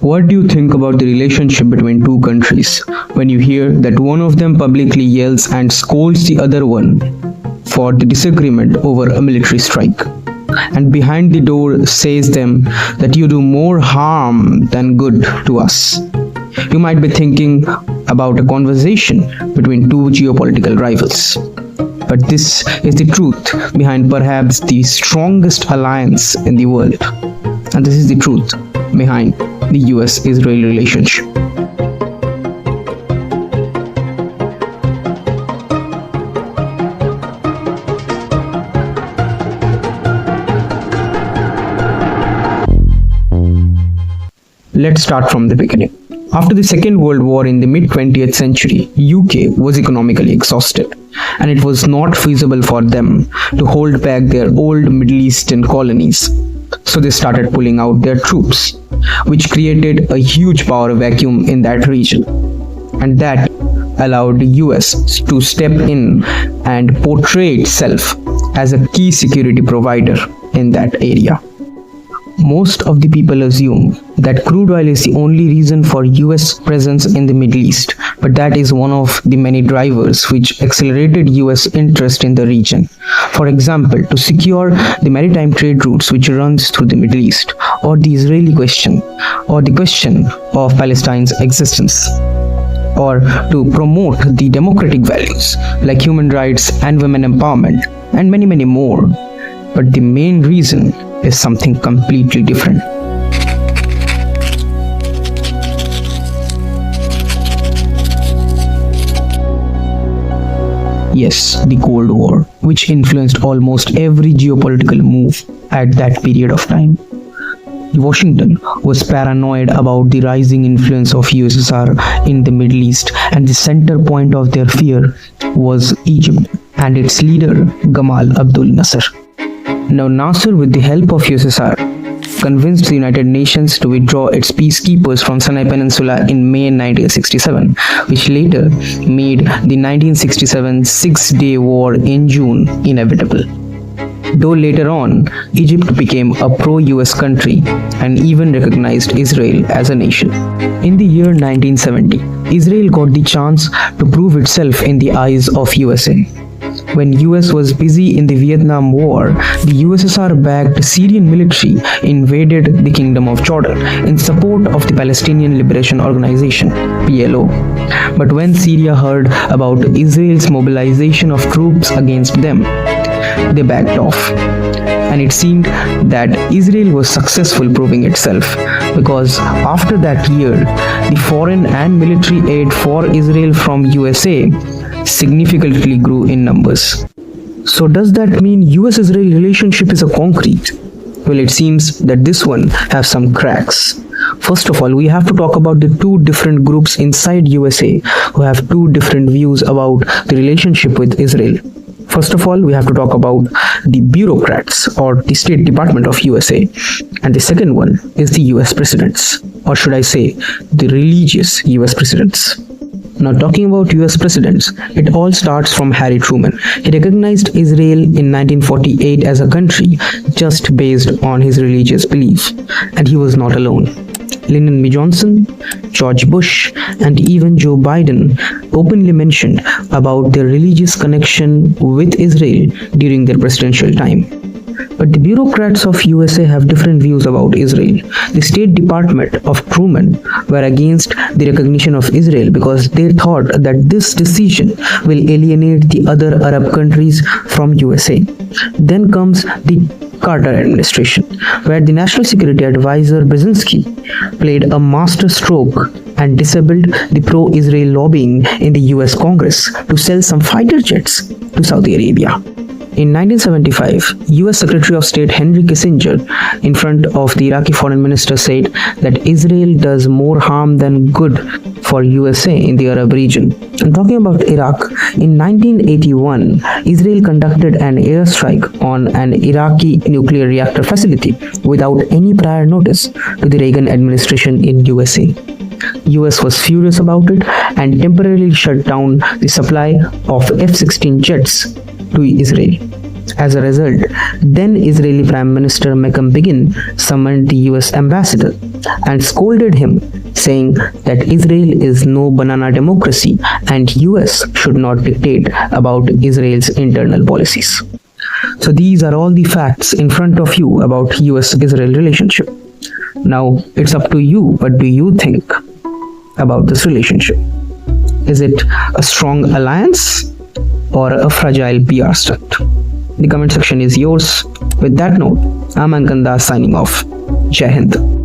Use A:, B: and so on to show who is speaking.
A: What do you think about the relationship between two countries when you hear that one of them publicly yells and scolds the other one for the disagreement over a military strike, and behind the door says them that you do more harm than good to us? You might be thinking about a conversation between two geopolitical rivals. But this is the truth behind perhaps the strongest alliance in the world. And this is the truth behind the US-Israel relationship. Let's start from the beginning. After the Second World War in the mid-20th century, UK was economically exhausted, and it was not feasible for them to hold back their old Middle Eastern colonies. So they started pulling out their troops, which created a huge power vacuum in that region. And that allowed the US to step in and portray itself as a key security provider in that area. Most of the people assume that crude oil is the only reason for US presence in the Middle East, but that is one of the many drivers which accelerated US interest in the region. For example, to secure the maritime trade routes which runs through the Middle East, or the Israeli question, or the question of Palestine's existence, or to promote the democratic values like human rights and women empowerment, and many, many more. But the main reason is something completely different. Yes, the Cold War, which influenced almost every geopolitical move at that period of time. Washington was paranoid about the rising influence of USSR in the Middle East, and the center point of their fear was Egypt and its leader Gamal Abdel Nasser. Now Nasser, with the help of USSR, convinced the United Nations to withdraw its peacekeepers from Sinai Peninsula in May 1967, which later made the 1967 Six-Day War in June inevitable. Though later on, Egypt became a pro-US country and even recognized Israel as a nation. In the year 1970, Israel got the chance to prove itself in the eyes of USA. When US was busy in the Vietnam War, the USSR-backed Syrian military invaded the Kingdom of Jordan in support of the Palestinian Liberation Organization, PLO. But when Syria heard about Israel's mobilization of troops against them, they backed off. And it seemed that Israel was successful proving itself, because after that year, the foreign and military aid for Israel from USA significantly grew in numbers. So does that mean US-Israel relationship is a concrete? Well, it seems that this one has some cracks. First of all, we have to talk about the two different groups inside USA who have two different views about the relationship with Israel. First of all, we have to talk about the bureaucrats or the State Department of USA. And the second one is the US presidents, or should I say, the religious US presidents. Now, talking about US presidents, it all starts from Harry Truman. He recognized Israel in 1948 as a country just based on his religious belief. And he was not alone. Lyndon B. Johnson, George Bush, and even Joe Biden openly mentioned about their religious connection with Israel during their presidential time. But the bureaucrats of USA have different views about Israel. The State Department of Truman were against the recognition of Israel because they thought that this decision will alienate the other Arab countries from USA. Then comes the Carter administration, where the National Security Advisor Brzezinski played a master stroke and disabled the pro-Israel lobbying in the US Congress to sell some fighter jets to Saudi Arabia. In 1975, US Secretary of State Henry Kissinger, in front of the Iraqi foreign minister, said that Israel does more harm than good for USA in the Arab region. And talking about Iraq, in 1981, Israel conducted an airstrike on an Iraqi nuclear reactor facility without any prior notice to the Reagan administration in USA. US was furious about it and temporarily shut down the supply of F-16 jets to Israel. As a result, then Israeli Prime Minister Menachem Begin summoned the US ambassador and scolded him, saying that Israel is no banana democracy and US should not dictate about Israel's internal policies. So these are all the facts in front of you about US-Israel relationship. Now it's up to you. What do you think about this relationship? Is it a strong alliance or a fragile PR stunt? The comment section is yours. With that note, I'm Ankan Das signing off. Jai Hind.